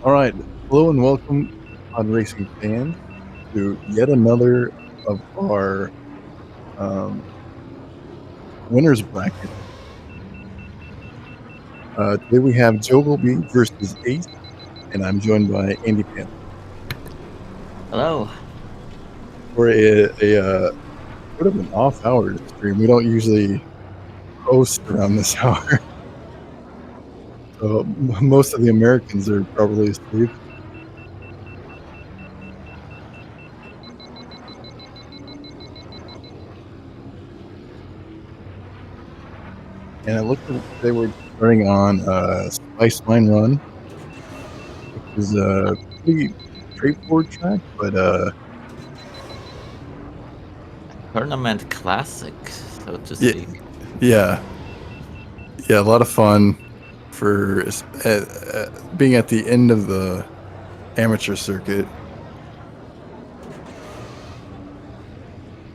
All right. Hello and welcome, pod racing fans, to yet another of our um, winners bracket. Today we have jogilbee versus acE, and I'm joined by Andy Pan Hello. for a sort of an off-hour stream. We don't usually host around this hour, so most of the Americans are probably asleep. And it looks like today we're starting on Spice Mine Run, which is a pretty straightforward track, but Tournament classic, so to yeah, speak. yeah, yeah, a lot of fun for being at the end of the amateur circuit.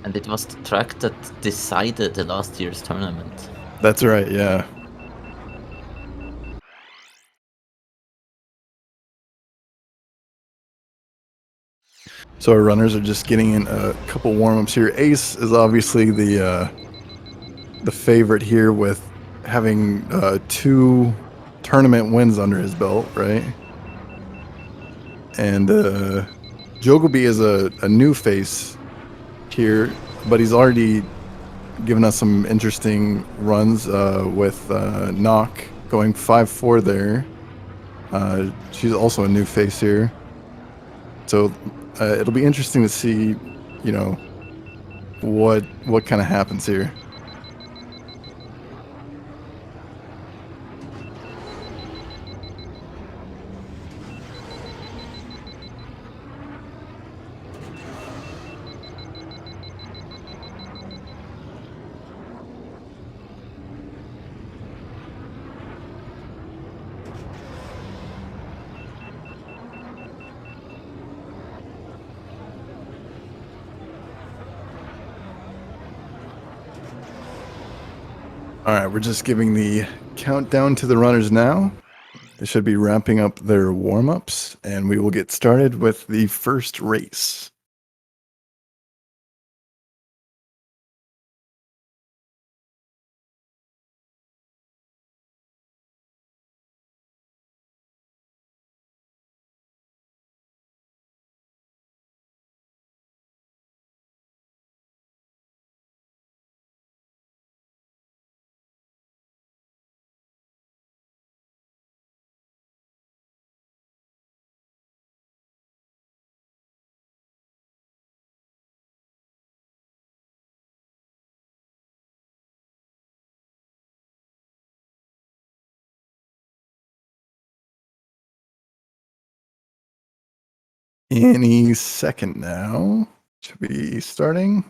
And it was the track that decided the last year's tournament. That's right, yeah. So our runners are just getting in a couple warm-ups here. acE is obviously the favorite here with having 2 tournament wins under his belt, right? And jogilbee is a new face here, but he's already given us some interesting runs with Knock going 5-4 there. She's also a new face here. So it'll be interesting to see, you know, what kind of happens here. All right, we're just giving the countdown to the runners now. They should be wrapping up their warm-ups, and we will get started with the first race. Any second now. Should be starting.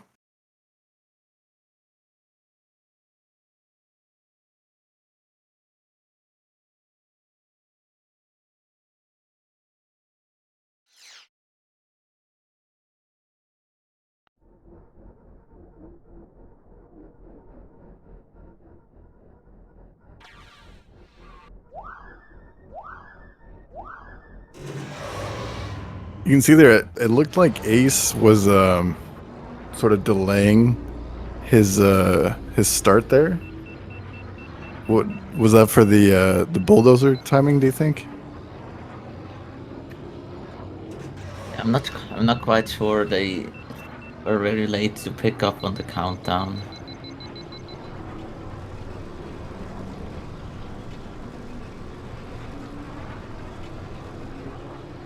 You can see there, it looked like acE was sort of delaying his start there. What was that for the bulldozer timing, do you think? I'm not quite sure. They were very late to pick up on the countdown.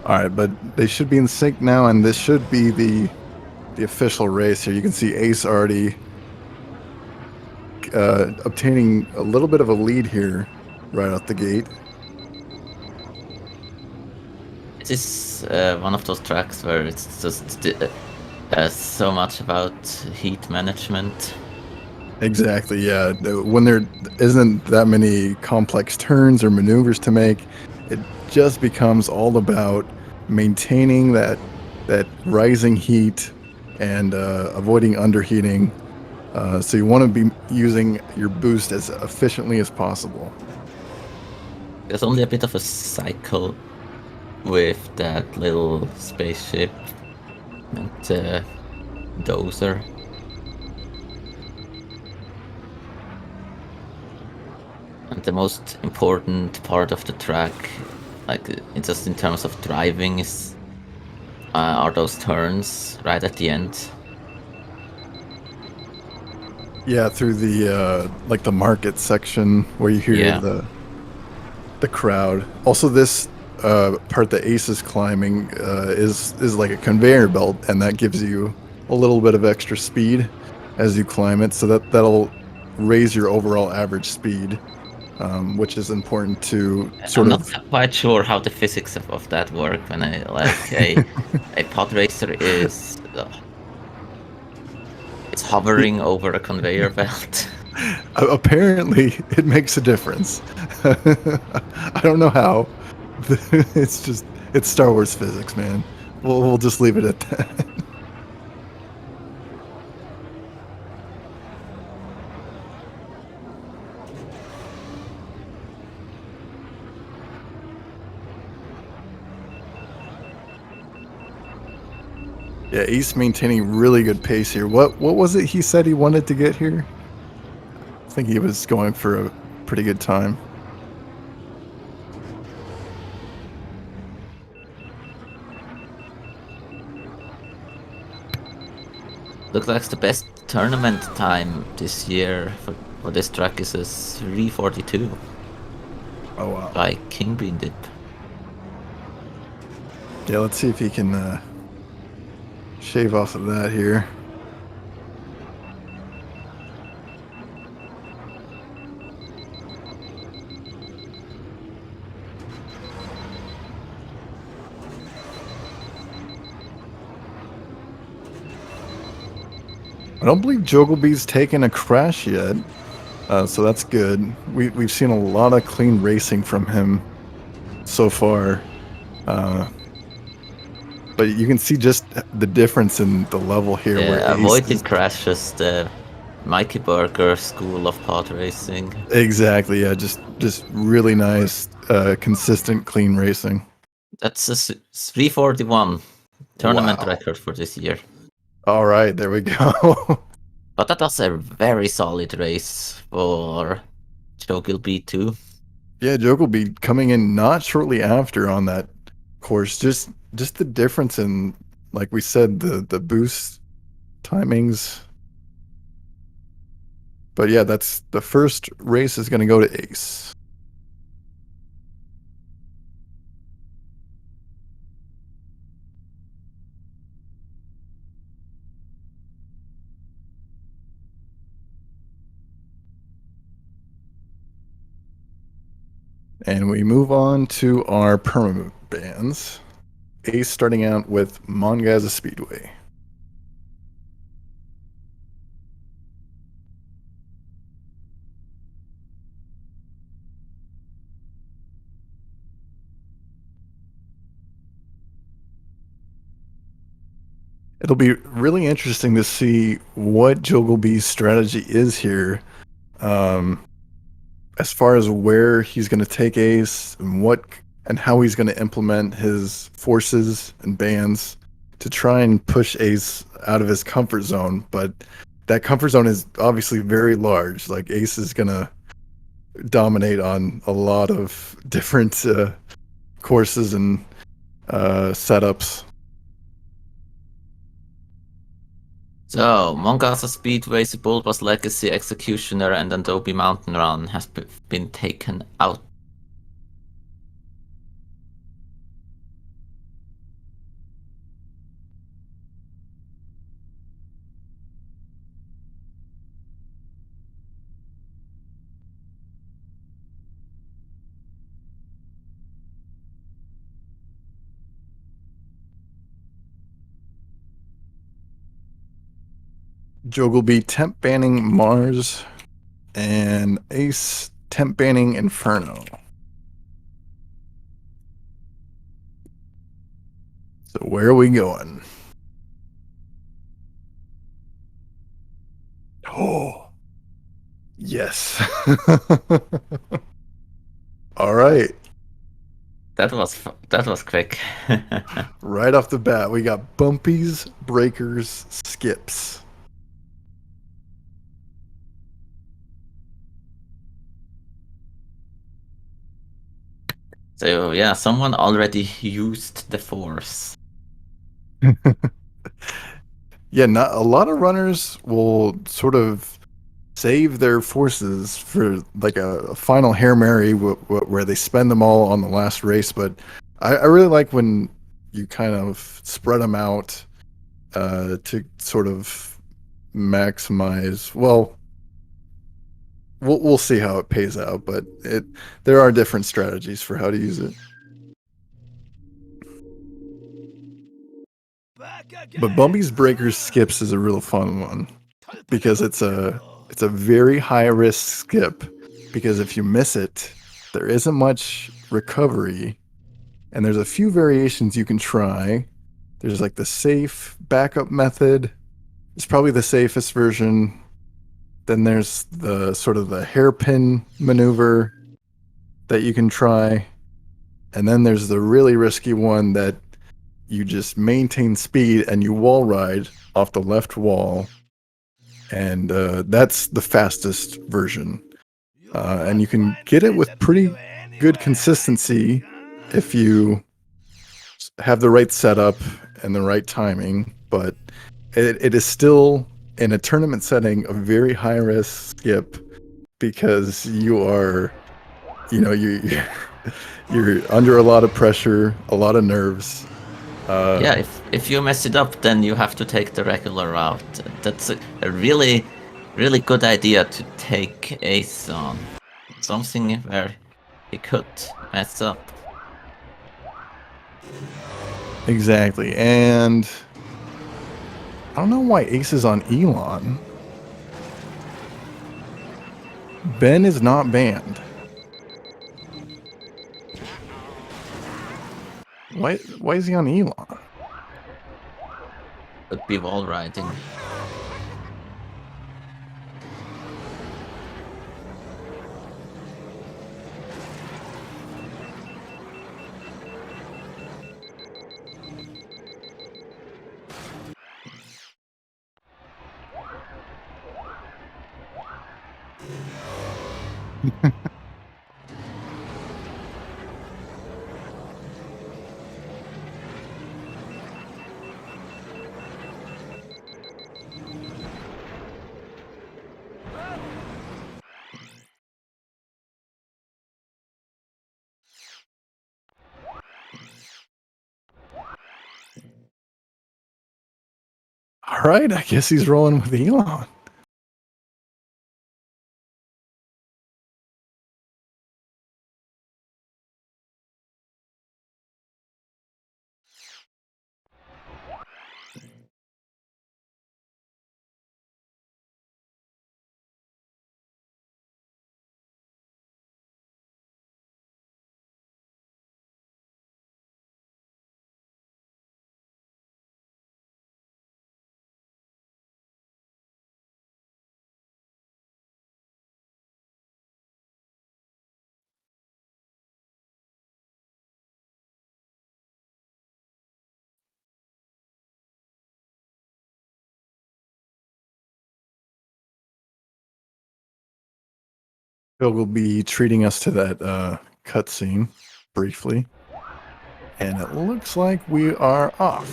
All right, but they should be in sync now, and this should be the official race here. You can see acE already obtaining a little bit of a lead here right out the gate. It is one of those tracks where it's just so much about heat management. Exactly, yeah. When there isn't that many complex turns or maneuvers to make, it just becomes all about maintaining that rising heat and avoiding underheating. So you want to be using your boost as efficiently as possible. There's only a bit of a cycle with that little spaceship and dozer. And the most important part of the track, like just in terms of driving, is are those turns right at the end. Yeah, through the like the market section where you hear Yeah, the crowd. Also, this part that Ace is climbing is like a conveyor belt, and that gives you a little bit of extra speed as you climb it. So that'll raise your overall average speed, which is important to I'm sort not of. quite sure how the physics of that work when I like a pod racer is it's hovering over a conveyor belt. Apparently, it makes a difference. I don't know how. It's just it's Star Wars physics, man. We'll just leave it at that. Yeah, Ace maintaining really good pace here. What was it he said he wanted to get here? I think he was going for a pretty good time. Looks like the best tournament time this year for this track is a 3:42 Oh wow. by King Bean Dip. Yeah, let's see if he can shave off of that here. I don't believe Jogelbee's taken a crash yet, so that's good. We've seen a lot of clean racing from him so far. Uh, but you can see just the difference in the level here where Yeah, Ace is avoiding crashes, the Mikey Burger School of Pod Racing. exactly, yeah, just really nice, consistent, clean racing. That's a 3:41 tournament Wow. record for this year. All right, there we go. But that was a very solid race for jogilbee too. Yeah, Joke will be coming in not shortly after on that course. Just the difference in, like we said, the boost timings. But yeah, that's the first race is going to go to Ace. And we move on to our permanent bands. Ace starting out with Mongaza Speedway. It'll be really interesting to see what Jogelbee's strategy is here. Um, as far as where he's going to take Ace and what and how he's going to implement his forces and bands to try and push Ace out of his comfort zone. But that comfort zone is obviously very large. Like Ace is going to dominate on a lot of different courses and setups. So, Mongasa Speedway's Bulba's Legacy Executioner and Adobe Mountain Run has been taken out. Jogelby temp banning Mars and Ace temp banning Inferno. So where are we going? Oh, yes. All right. that was quick. Right off the bat, we got bumpies, breakers, skips. So yeah, someone already used the force. Yeah, not a lot of runners will sort of save their forces for like a final Hail Mary where they spend them all on the last race. But I really like when you kind of spread them out to sort of maximize. Well, we'll see how it pays out, but there are different strategies for how to use it. But Bumpy's Breakers Skips is a real fun one because it's a very high risk skip because if you miss it, there isn't much recovery, and there's a few variations you can try. There's like the safe backup method. It's probably the safest version. Then there's the sort of the hairpin maneuver that you can try. And then there's the really risky one that you just maintain speed and you wall ride off the left wall. And that's the fastest version. And you can get it with pretty good consistency if you have the right setup and the right timing. But it is still, in a tournament setting, a very high risk skip because you're under a lot of pressure, a lot of nerves. Yeah, if you mess it up, then you have to take the regular route. That's a really, really good idea to take acE on. Something where he could mess up. Exactly. And I don't know why acE is on Elon. Ben is not banned. Why is he on Elon? Could be wall riding. All right, I guess he's rolling with Elon. Phil will be treating us to that cutscene briefly. And it looks like we are off.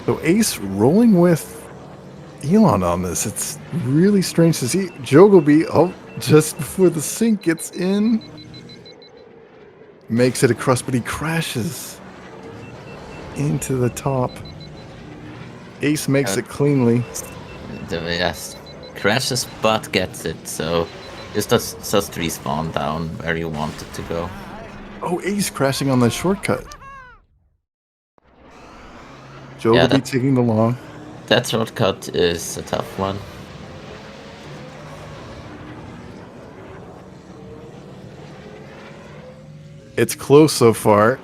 So acE rolling with Elon on this. It's really strange to see. Jogilbee, oh, just before the sync gets in, makes it across, but he crashes into the top. acE makes it cleanly. Yes, crashes but gets it, so just respawn down where you want it to go. Oh, acE crashing on the shortcut. Jogilbee taking the long. That shortcut is a tough one. It's close so far.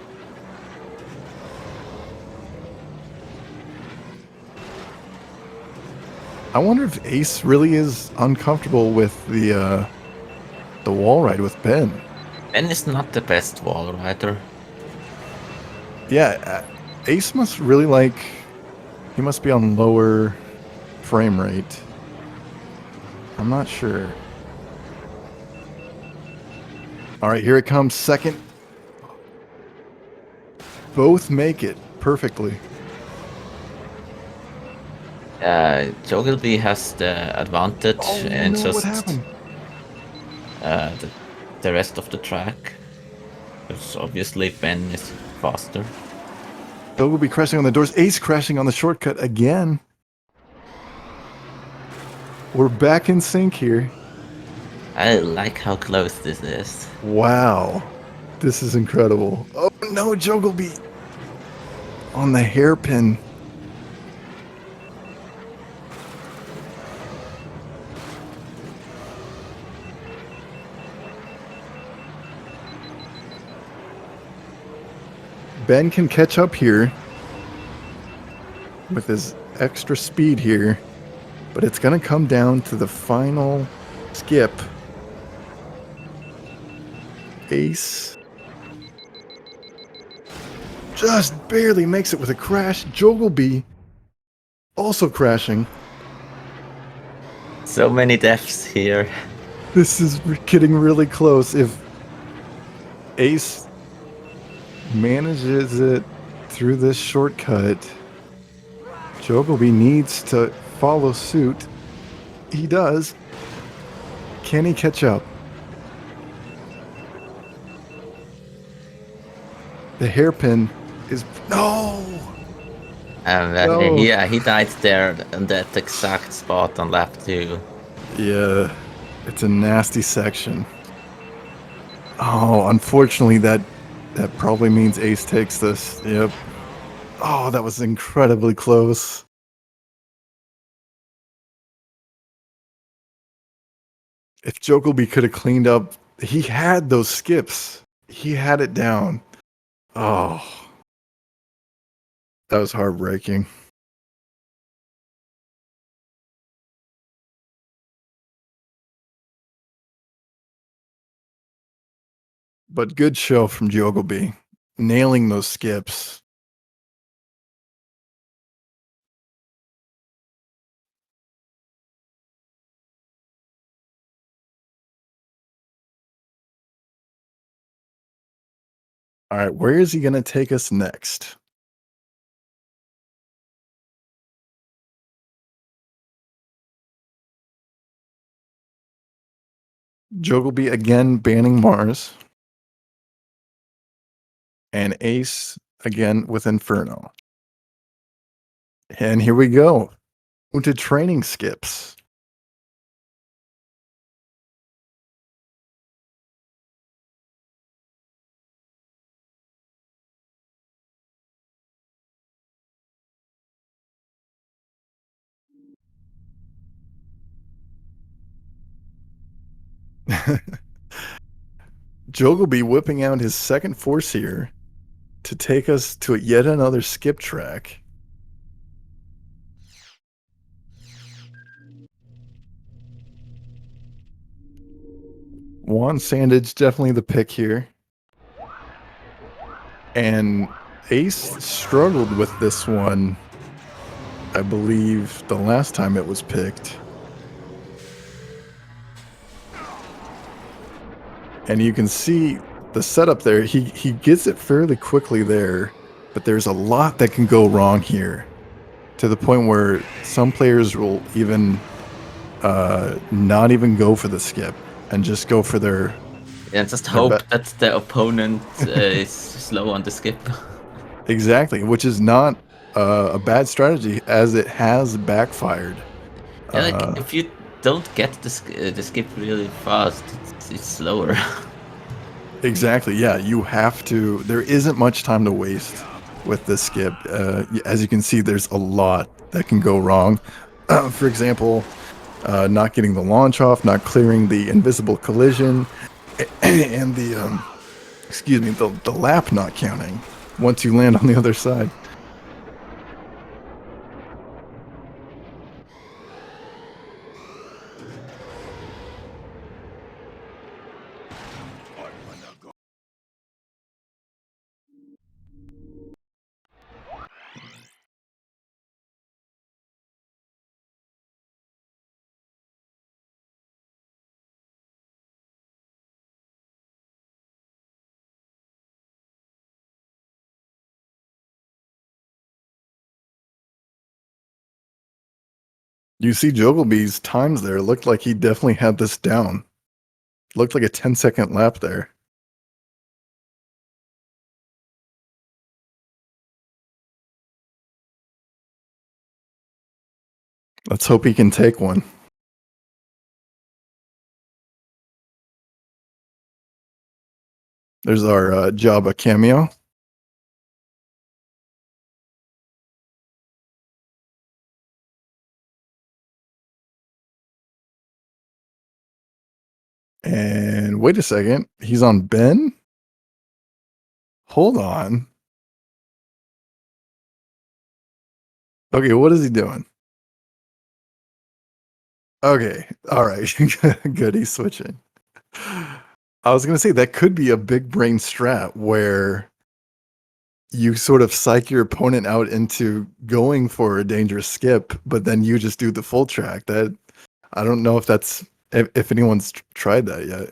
I wonder if acE really is uncomfortable with the wall ride with Ben. Ben is not the best wall rider. Yeah, Ace must really like. He must be on lower frame rate. I'm not sure. All right, here it comes. Second. Both make it perfectly. Jogilbee has the advantage Oh and no, what just happened? the, the rest of the track. Because obviously Ben is faster. Bill will be crashing on the doors. Ace crashing on the shortcut again. We're back in sync here. I like how close this is. Wow. This is incredible. Oh no, Jogglebee on the hairpin. Ben can catch up here with his extra speed here, but it's going to come down to the final skip. Ace just barely makes it with a crash. Jogglebee also crashing. So many deaths here. This is getting really close. If Ace manages it through this shortcut, Jogglebee needs to follow suit. He does. Can he catch up? The hairpin is... No! No. He died there in that exact spot on lap 2. Yeah, it's a nasty section. Oh, unfortunately, that probably means Ace takes this. Yep. Oh, that was incredibly close. If Jogglebee could have cleaned up, he had those skips. He had it down. Oh, that was heartbreaking. But good show from Jogglebee, nailing those skips. All right, where is he going to take us next? Jogglebee again banning Mars. And Ace again with Inferno. And here we go. To training skips. Jogglebee whipping out his second force here to take us to yet another skip track. Juan Sandage definitely the pick here. And Ace struggled with this one, I believe, the last time it was picked. And you can see the setup there. He gets it fairly quickly there, but there's a lot that can go wrong here, to the point where some players will even not even go for the skip and just go for their... And just hope that the opponent is slow on the skip. Exactly, which is not a bad strategy, as it has backfired. Yeah, like if you don't get the skip really fast, it's slower. Exactly, yeah, you have to... There isn't much time to waste with this skip. As you can see, there's a lot that can go wrong. For example, not getting the launch off, not clearing the invisible collision, and the excuse me, the lap not counting once you land on the other side. You see Jogilbee's times there. It looked like he definitely had this down. Looked like a 10-second lap there. Let's hope he can take one. There's our Jabba cameo. And wait a second. He's on Ben? Hold on. Okay, what is he doing? Okay, all right. Good, he's switching. I was going to say that could be a big brain strat where you sort of psych your opponent out into going for a dangerous skip, but then you just do the full track. That I don't know if that's if anyone's tried that yet.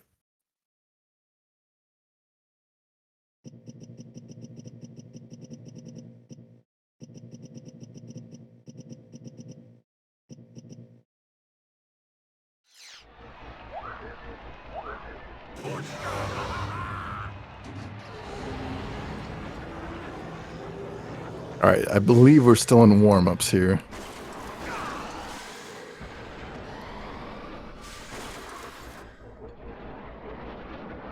All right, I believe we're still in warm-ups here.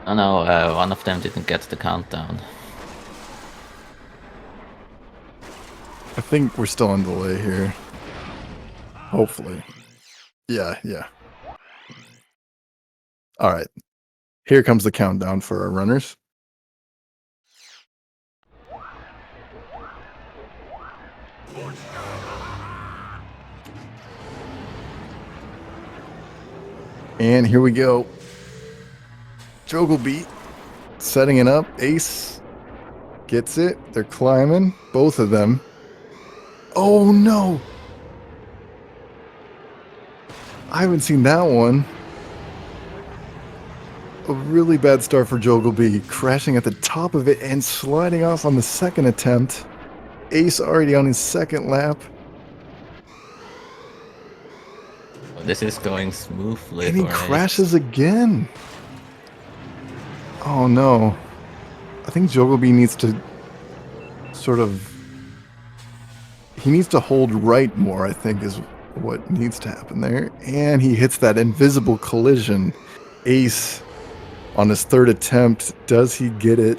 Oh no, one of them didn't get the countdown. I think we're still on delay here. Hopefully. Yeah. All right. Here comes the countdown for our runners. And here we go. Jogilbee setting it up. Ace gets it. They're climbing. Both of them. Oh no! I haven't seen that one. A really bad start for Jogilbee, crashing at the top of it and sliding off on the second attempt. Ace already on his second lap. This is going smoothly And he for crashes Ace. again. Oh no. I think Jogilbee needs to sort of... He needs to hold right more, I think, is what needs to happen there. And he hits that invisible collision. Ace on his third attempt. Does he get it?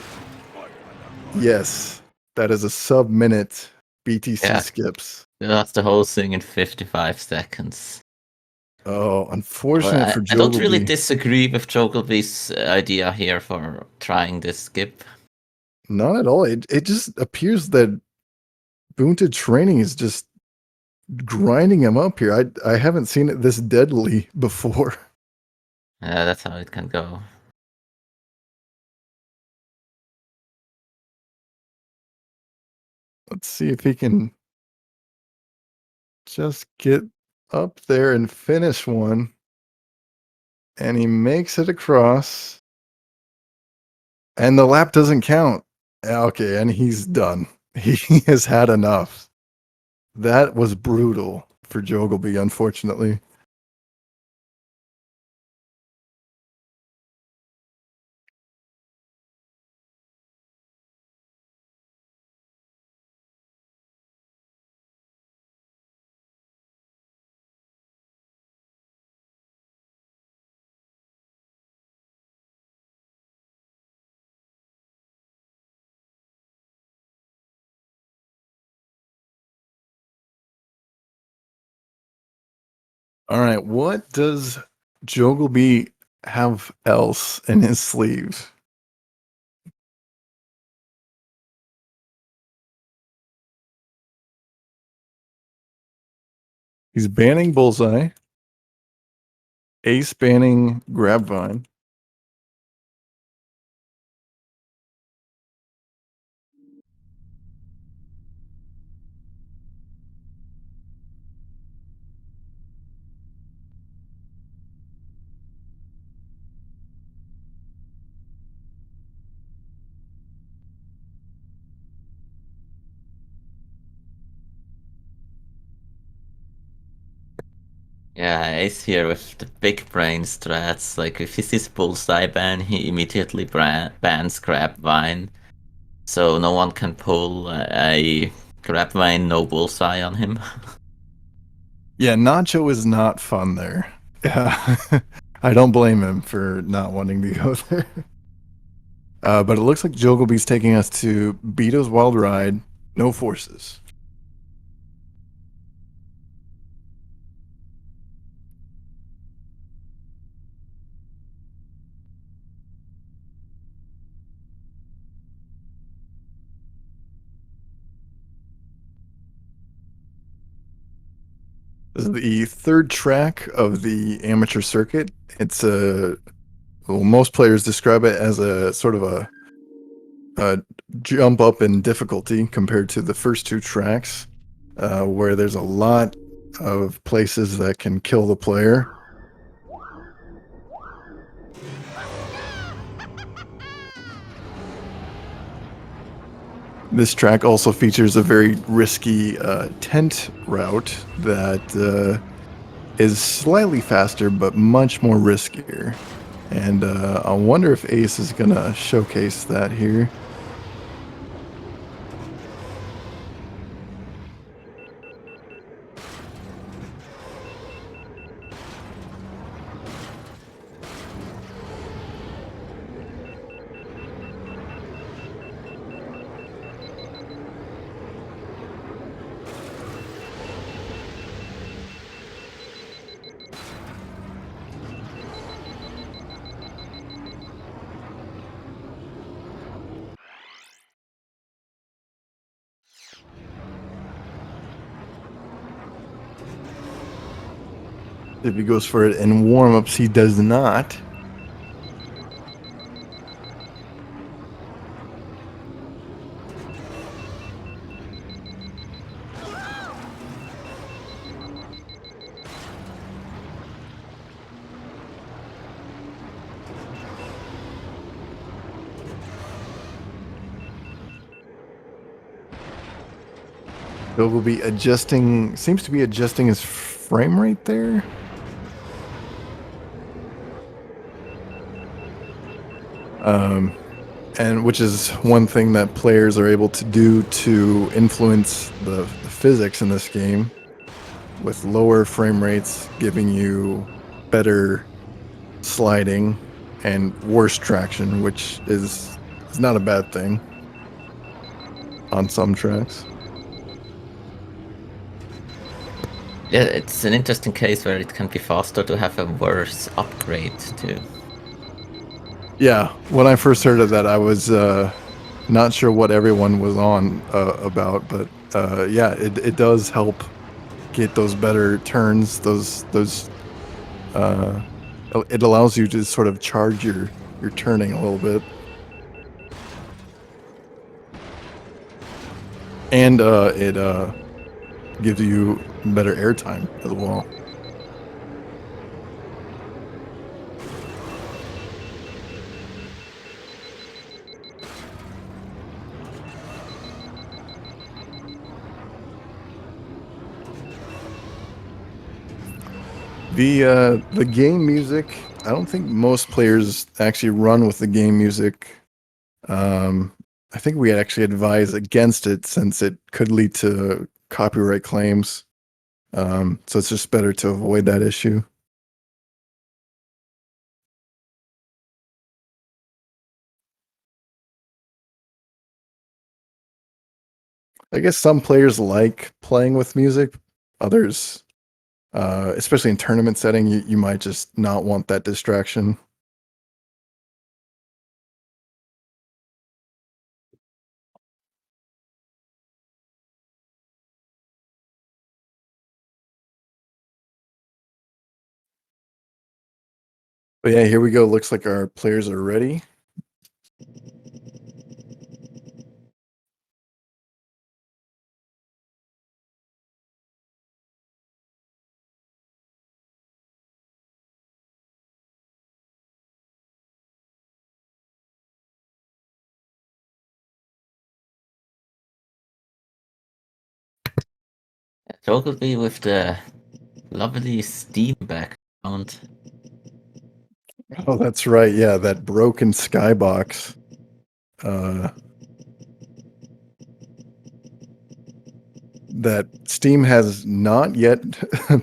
Yes. That is a sub-minute BTC Yeah, skips. that's the whole thing in 55 seconds. Oh, Well, unfortunate for I don't really Jogilbee. disagree with Jogilbee's idea here for trying this skip. Not at all. It just appears that Boonta Training is just grinding him up here. I haven't seen it this deadly before. That's how it can go. Let's see if he can just get up there and finish one. And he makes it across. And the lap doesn't count. Okay, and he's done. He has had enough. That was brutal for Jogilbee, unfortunately. All right, what does Jogilbee have else in his sleeve? He's banning Bullseye, Ace banning Grabvine. Yeah, Ace here with the big brain strats. Like if he sees bullseye ban, he immediately bans grab vine, so no one can pull a grab vine no bullseye on him. Yeah, Nacho is not fun there. Yeah, I don't blame him for not wanting to go there. But it looks like Jogelbee's taking us to Beto's Wild Ride, no forces. This is the third track of the amateur circuit. It's a well, most players describe it as a sort of a jump up in difficulty compared to the first two tracks, where there's a lot of places that can kill the player. This track also features a very risky tent route that is slightly faster but much more riskier. And I wonder if Ace is going to showcase that here. If he goes for it in warm-ups, he does not. Will be adjusting, seems to be adjusting his frame rate there. And which is one thing that players are able to do to influence the physics in this game, with lower frame rates giving you better sliding and worse traction, which is not a bad thing on some tracks. Yeah, it's an interesting case where it can be faster to have a worse upgrade too. Yeah, when I first heard of that, I was not sure what everyone was on about, but yeah, it does help get those better turns. Those it allows you to sort of charge your turning a little bit, and it gives you better airtime as well. The game music, I don't think most players actually run with the game music. Um, I think we actually advise against it since it could lead to copyright claims. So it's just better to avoid that issue. I guess some players like playing with music. Others, especially in tournament setting, you might just not want that distraction. But yeah, here we go. Looks like our players are ready. Jogilbee with the Lovely Steam background. Oh, that's right. Yeah, that broken skybox. That Steam has not yet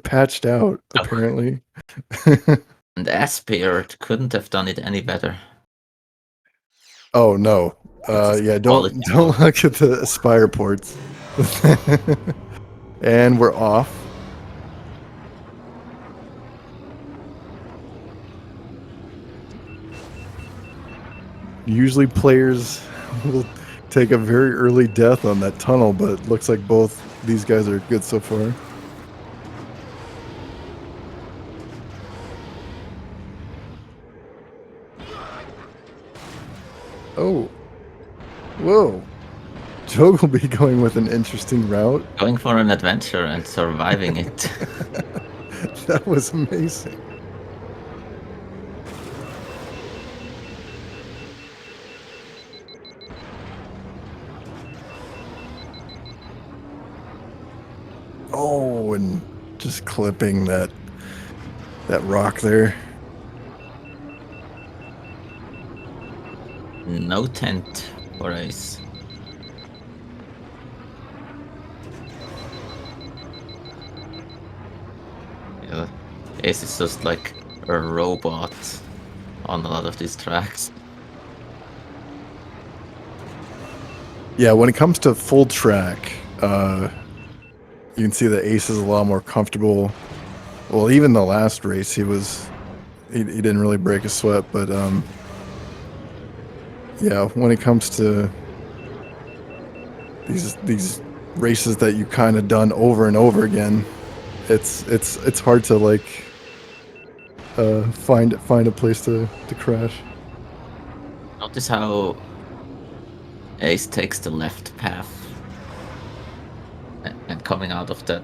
patched out, apparently. And Speedrun couldn't have done it any better. Oh no. It's Yeah, quality. don't look at the Aspire ports. And we're off. Usually players will take a very early death on that tunnel, but it looks like both these guys are good so far. Oh. Whoa. Jogilbee going with an interesting route. Going for an adventure and surviving it. That was amazing. Oh, and just clipping that rock there. No tent for acE. Yeah, acE is just like a robot on a lot of these tracks. Yeah, when it comes to full track, you can see that acE is a lot more comfortable. Well, even the last race, he didn't really break a sweat, but yeah, when it comes to these races that you kind of done over and over again, it's hard to like find a place to crash. Notice how acE takes the left path and coming out of that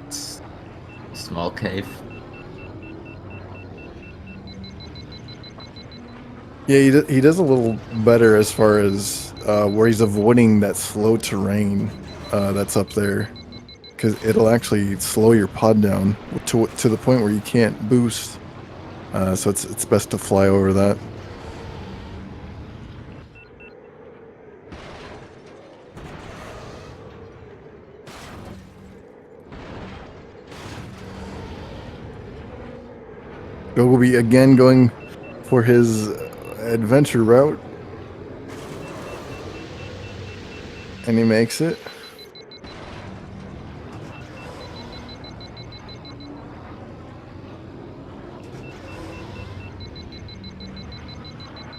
small cave. Yeah, he does a little better as far as where he's avoiding that slow terrain that's up there, because it'll actually slow your pod down to the point where you can't boost. So it's best to fly over that. Jogilbee again going for his adventure route, and he makes it.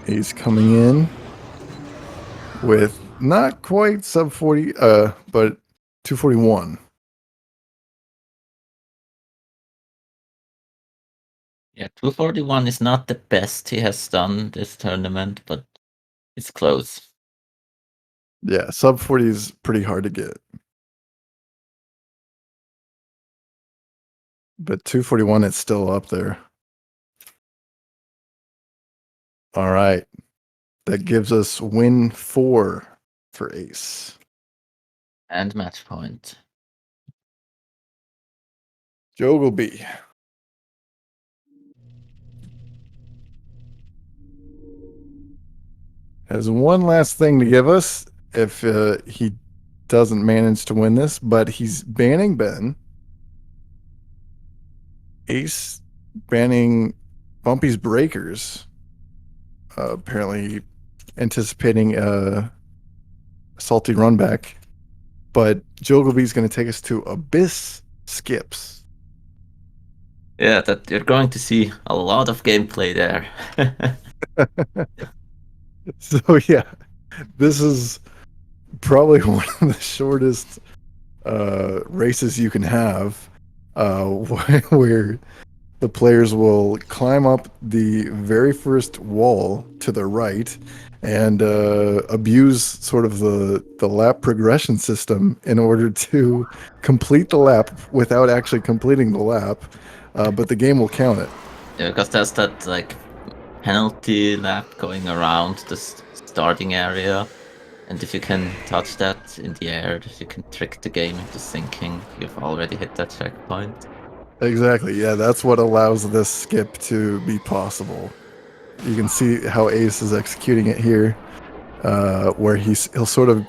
He's coming in with not quite sub 40, but 241. Yeah, 241 is not the best he has done this tournament, but it's close. Yeah, sub 40 is pretty hard to get. But 241, it's still up there. All right. That gives us win 4 for acE. And match point. Jogilbee. Has one last thing to give us if he doesn't manage to win this, but he's banning Ben. acE banning Bumpy's Breakers. Apparently anticipating a salty run back. But Jogilbee's going to take us to Abyss Skips. Yeah, that you're going to see a lot of gameplay there. So yeah, this is probably one of the shortest races you can have, where the players will climb up the very first wall to the right and abuse sort of the lap progression system in order to complete the lap without actually completing the lap, but the game will count it. Yeah, because there's that like penalty lap going around the starting area, and if you can touch that in the air, you can trick the game into thinking you've already hit that checkpoint. Exactly. Yeah, that's what allows this skip to be possible. You can see how Ace is executing it here, where he'll sort of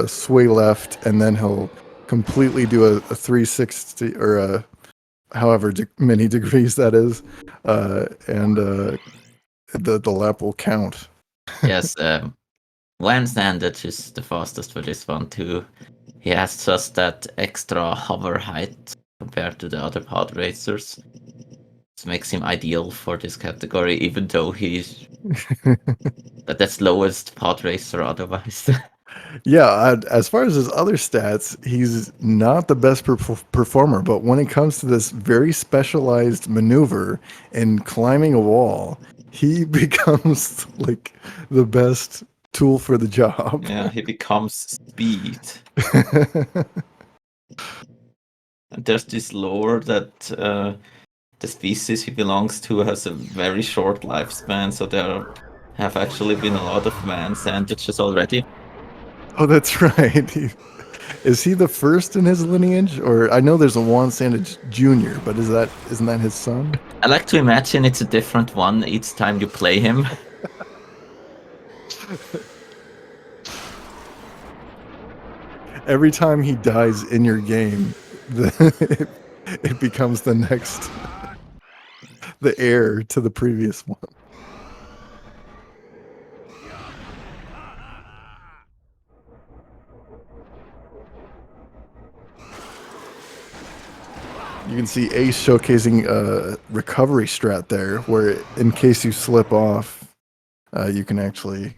sway left, and then he'll completely do a 360 or however many degrees that is, and the lap will count. Yes, Van Sandage is the fastest for this one too. He has just that extra hover height compared to the other pod racers. This makes him ideal for this category, even though he's the slowest pod racer otherwise. Yeah, as far as his other stats, he's not the best performer, but when it comes to this very specialized maneuver and climbing a wall, he becomes like the best tool for the job. Yeah, he becomes speed. And there's this lore that the species he belongs to has a very short lifespan, so there have actually been a lot of Van Sandages already. Oh, that's right. Is he the first in his lineage, or I know there's a Juan Sandage Jr., but isn't that his son? I like to imagine it's a different one each time you play him. Every time he dies in your game, it becomes the next, the heir to the previous one. You can see Ace showcasing a recovery strat there, where in case you slip off, you can actually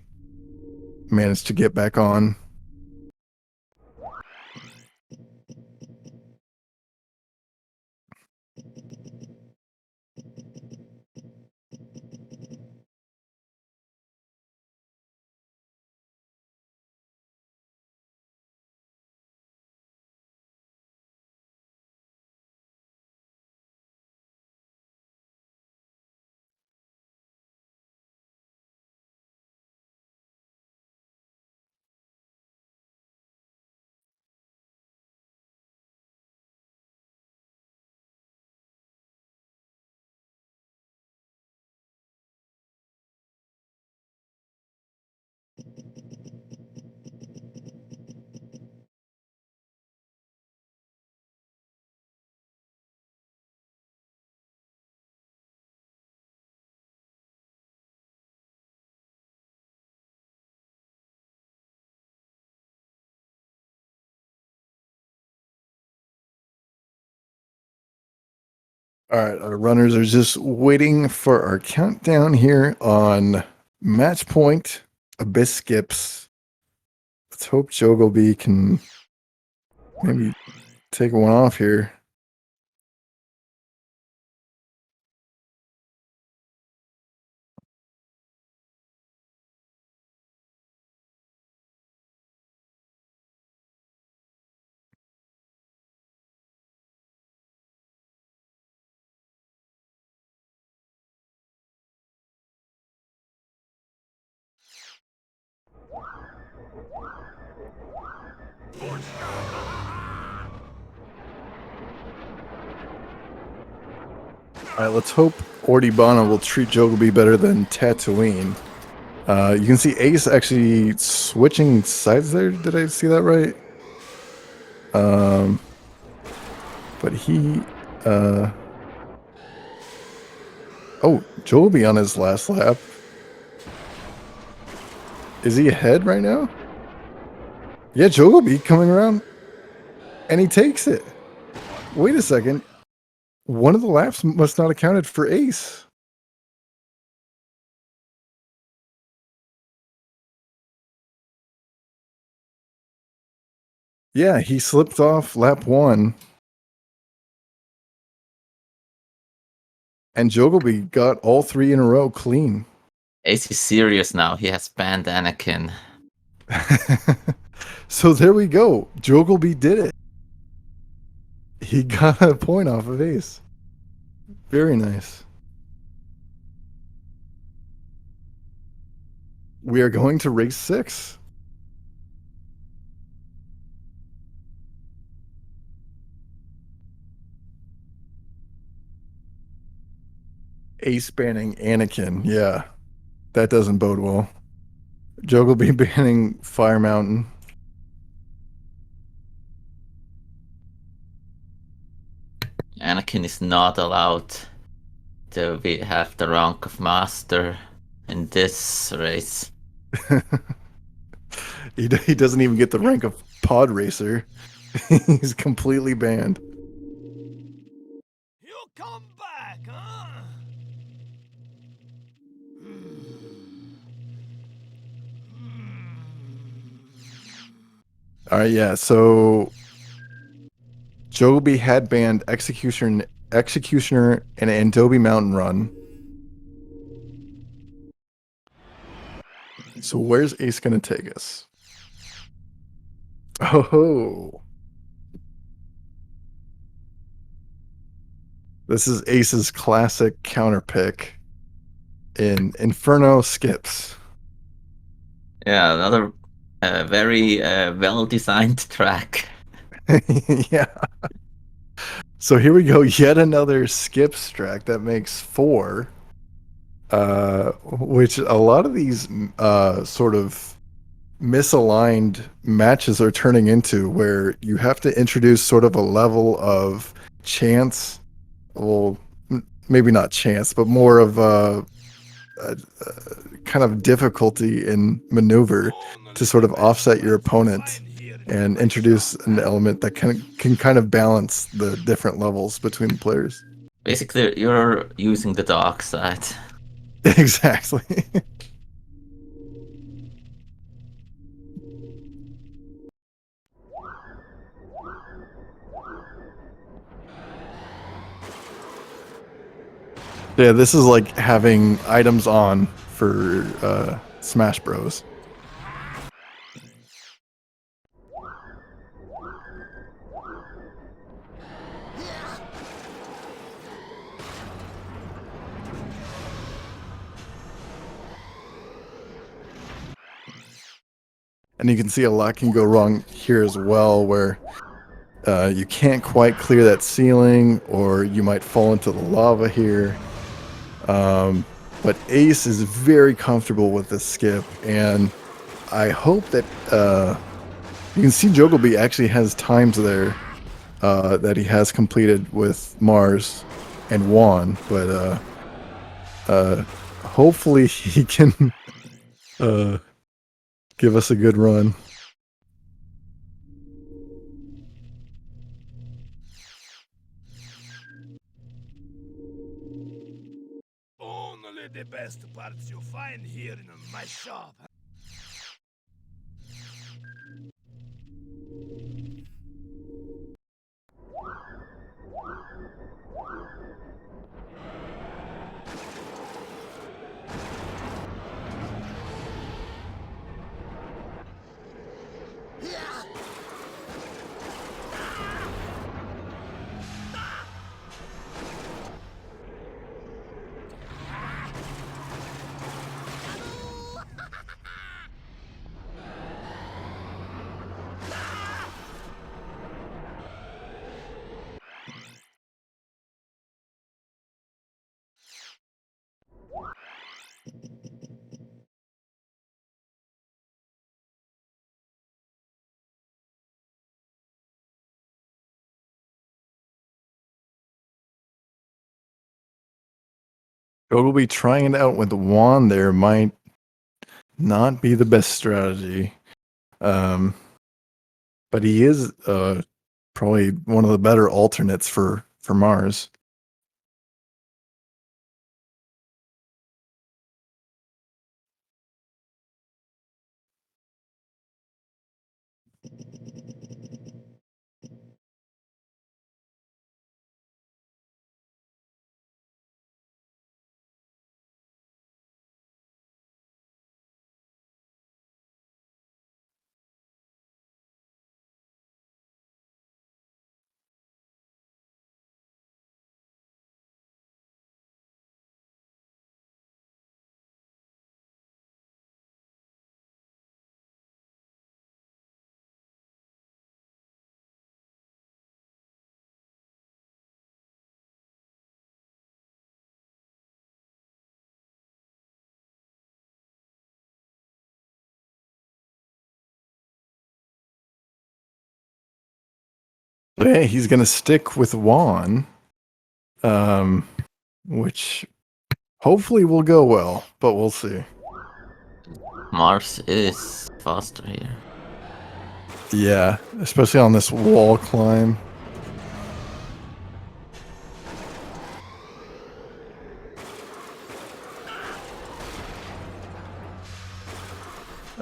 manage to get back on. All right, our runners are just waiting for our countdown here on match point. Abyss skips. Let's hope jogilbee can maybe take one off here. All right, let's hope Ordibana will treat jogilbee better than Tatooine. You can see Ace actually switching sides there. Did I see that right? But he, oh, jogilbee on his last lap. Is he ahead right now? Yeah, jogilbee coming around, and he takes it. Wait a second. One of the laps must not have counted for Ace. Yeah, he slipped off lap 1. And jogilbee got all 3 in a row clean. Ace is serious now. He has banned Anakin. So there we go. Jogilbee did it. He got a point off of Ace. Very nice. We are going to race 6. Ace banning Anakin. Yeah, that doesn't bode well. Jogglebee banning Fire Mountain. Anakin is not allowed to have the rank of master in this race. He doesn't even get the rank of pod racer. He's completely banned. He'll come back, huh? All right, yeah. So Joby had banned Executioner and Andobi Mountain Run. So where's Ace gonna take us? Oh, this is Ace's classic counter pick in Inferno Skips. Yeah, another very well-designed track. Yeah. So here we go, yet another Skips track that makes 4. Which a lot of these sort of misaligned matches are turning into, where you have to introduce sort of a level of chance. Well, maybe not chance, but more of a kind of difficulty in maneuver to sort of offset your opponent and introduce an element that can kind of balance the different levels between the players. Basically, you're using the dark side. Exactly. Yeah, this is like having items on for Smash Bros. And you can see a lot can go wrong here as well, where you can't quite clear that ceiling, or you might fall into the lava here. But Ace is very comfortable with this skip, and I hope that you can see Jogglebee actually has times there that he has completed with Mars and Juan, but hopefully he can uh, give us a good run. Only the best parts you find here in my shop. Jogglebee trying it out with Juan there might not be the best strategy. Um, but he is probably one of the better alternates for Mars. But hey, he's gonna stick with Juan, which hopefully will go well, but we'll see. Mars is faster here. Yeah, especially on this wall climb.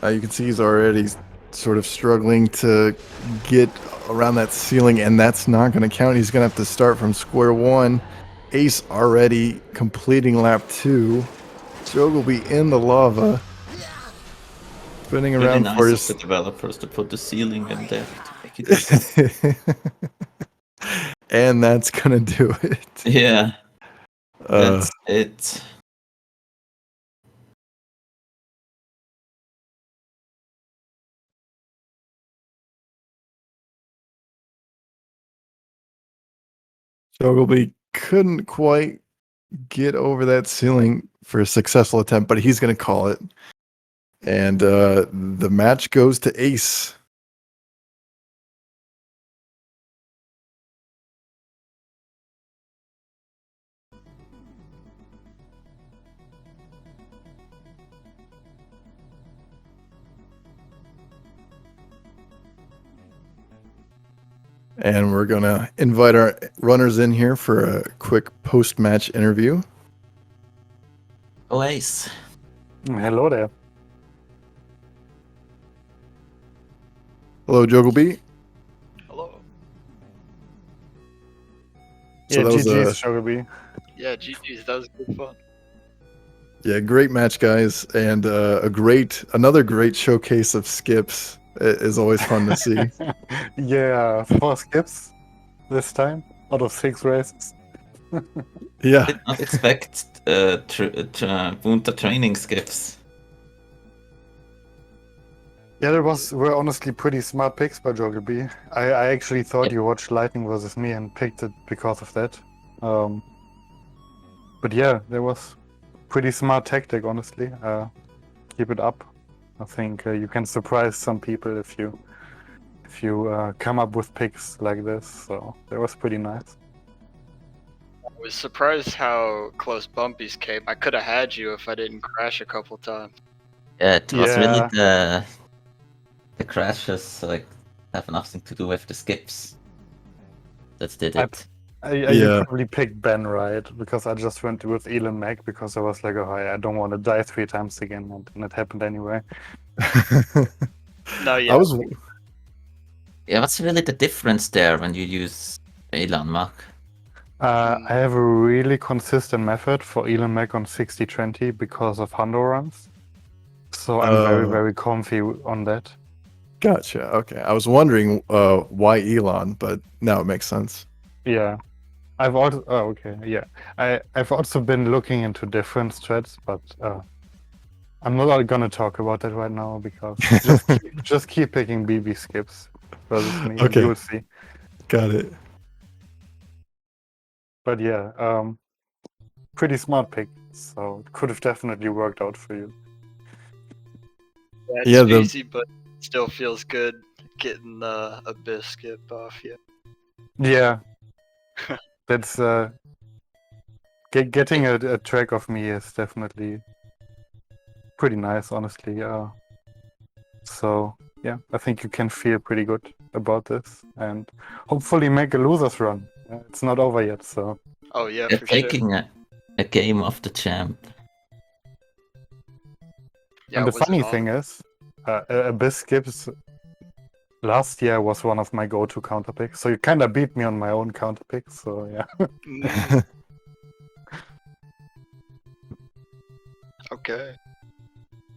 You can see he's already sort of struggling to get around that ceiling, and that's not going to count. He's going to have to start from square one. Ace already completing lap 2. Jogilbee in the lava. Spinning Really around nice for of his... the developers to put the ceiling in there to make it easy. And that's going to do it. Yeah, that's it. Jogilbee couldn't quite get over that ceiling for a successful attempt, but he's going to call it. And the match goes to Ace. And we're going to invite our runners in here for a quick post-match interview. Oh, Ace. Hello there. Hello, Jogilbee. Hello. So Yeah, that was GG's, Jogilbee. Yeah, GG's, that was good fun. great match, guys, and another great showcase of skips. It is always fun to see. Yeah, 4 skips this time out of 6 races. Yeah, Did not expect Bunta training skips. Yeah, were honestly pretty smart picks by Jogilbee. I actually thought you watched Lightning versus me and picked it because of that. But yeah, there was pretty smart tactic, honestly. Keep it up. I think you can surprise some people if you come up with picks like this. So that was pretty nice. I was surprised how close bumpies came. I could have had you if I didn't crash a couple times. Yeah, it was really Yeah. the crashes like have nothing to do with the skips. That did it. You Yeah. probably picked Ben, right? Because I just went with Elon Mac because I was like, oh, I don't want to die 3 times again, and it happened anyway. No, yeah. I was. Yeah, what's really the difference there when you use Elon Musk? I have a really consistent method for Elon Mac on 60/20 because of Hundo runs. So I'm very, very comfy on that. Gotcha. Okay, I was wondering why Elon, but now it makes sense. Yeah. I've also been looking into different strats, but I'm not gonna talk about that right now because just keep picking BB skips versus me, and Okay. you'll see. Got it. But yeah, pretty smart pick. So it could have definitely worked out for you. That's Yeah, easy, but still feels good getting a biscuit off you. Yeah, that's getting a track of me is definitely pretty nice, honestly. So yeah, I think you can feel pretty good about this, and hopefully make a losers run. It's not over yet, so. Oh yeah, You're for sure. taking a game of the champ. Yeah, And the was it funny on? thing is, Abyss Skips last year was one of my go-to counter picks, so you kind of beat me on my own counter pick. So yeah. Mm. Okay.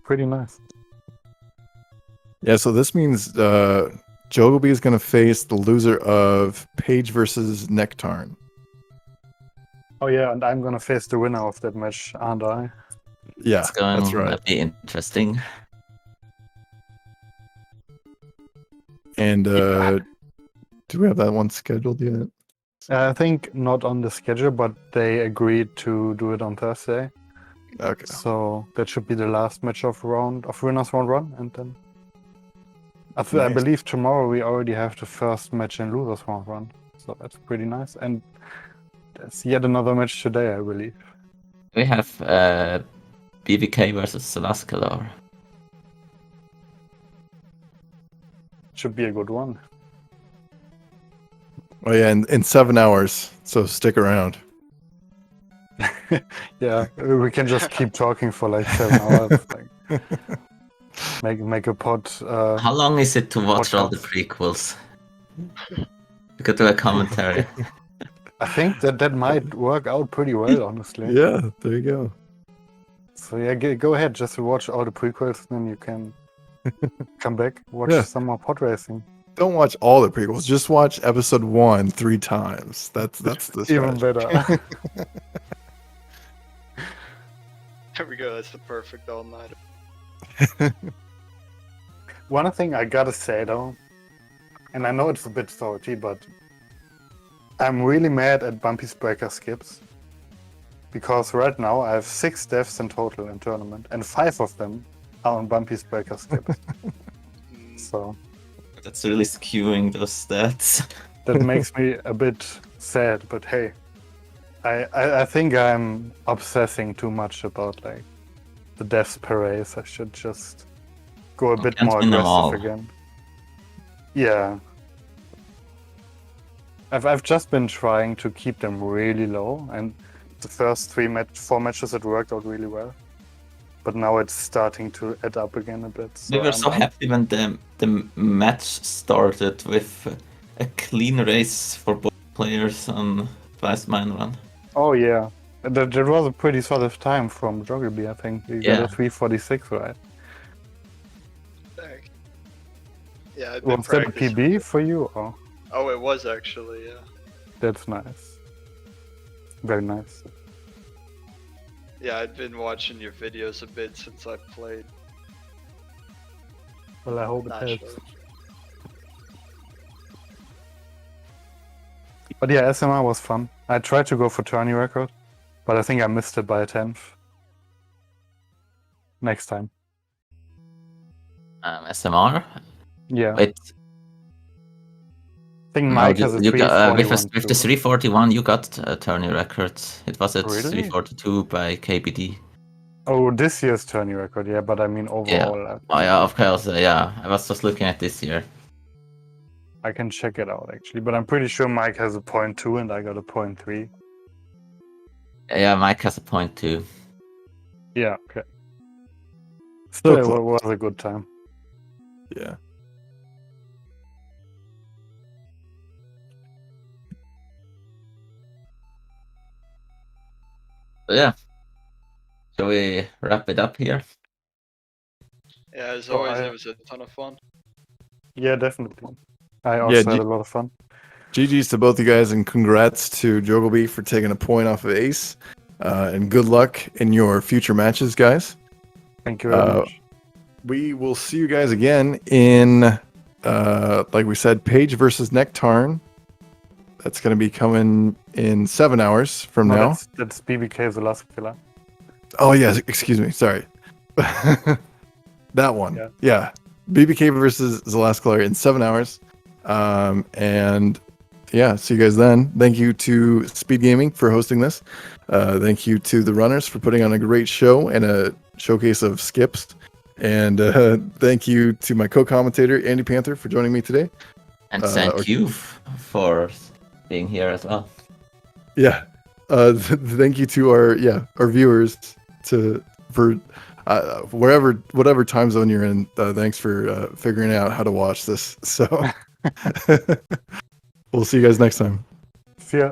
Pretty nice. Yeah, so this means Jogilbee is going to face the loser of Page versus Nectarn. Oh yeah, and I'm gonna face the winner of that match, aren't I? Yeah, It's going that's to right. be interesting. And do we have that one scheduled yet? I think not on the schedule, but they agreed to do it on Thursday. Okay. So that should be the last match of winners round 1, and then I Nice. believe tomorrow we already have the first match in losers round run, so that's pretty nice. And there's yet another match today, I believe. We have BVK versus Salaskalor. Should be a good one. Oh yeah, in 7 hours. So stick around. Yeah, we can just keep talking for like 7 hours. Like, make a pod. How long is it to watch all the Podcast. prequels? We could do a commentary. I think that might work out pretty well, honestly. Yeah, there you go. So yeah, go ahead, just watch all the prequels, then you can come back, watch Yeah. some more pod racing. Don't watch all the prequels. Just watch episode 1 3 times. That's the Even strategy. better. There we go. That's the perfect all-nighter. One thing I gotta say though, and I know it's a bit salty, but I'm really mad at Bumpy's breaker skips. Because right now I have 6 deaths in total in tournament, and 5 of them are on Bumpy's breaker skips. So That's really skewing those stats. that makes me a bit sad, but hey. I think I'm obsessing too much about like the deaths per race. I should just go a bit can't more win them all. aggressive again. Yeah. I've just been trying to keep them really low, and the first 4 matches it worked out really well. But now it's starting to add up again a bit. We were so happy when the match started with a clean race for both players on Fast Mine Run. Oh yeah. That was a pretty solid time from jogilbee, I think. You got a 3:46, right? Dang. Yeah, I've been Was that a practicing. PB for you? Or? Oh, it was actually, yeah. That's nice. Very nice. Yeah, I've been watching your videos a bit since I played. Well, I hope it Naturally. helps. But yeah, SMR was fun. I tried to go for tourney record, but I think I missed it by a 10th. Next time. SMR? Yeah. Wait, I think Mike has a 341 with the too. 341 you got a tourney record. It was at Really? 342 by KBD. Oh, this year's tourney record, yeah, but I mean overall. Oh yeah, of course, yeah. I was just looking at this year. I can check it out actually, but I'm pretty sure Mike has a 0.2 and I got a 0.3. Yeah, Mike has a point too. Yeah, okay. So Still, it close. was a good time. Yeah. So yeah. Shall we wrap it up here? Yeah, as Oh, always, I- it was a ton of fun. Yeah, definitely. I also had G- a lot of fun. GG's to both you guys, and congrats to jogilbee for taking a point off of Ace. And good luck in your future matches, guys. Thank you very much. We will see you guys again in, like we said, Paige versus Nectarn. That's going to be coming in 7 hours from now. That's BBK the last killer. Oh, yes. Excuse me. Sorry. That one. Yeah. Yeah. BBK versus Zalasklar in 7 hours. And yeah, see you guys then. Thank you to SpeedGaming for hosting this. Thank you to the runners for putting on a great show and a showcase of skips. And thank you to my co-commentator, Andy Panther, for joining me today. And thank you for being here as well. Yeah. Thank you to our viewers for whatever time zone you're in. Thanks for figuring out how to watch this. So we'll see you guys next time. See ya.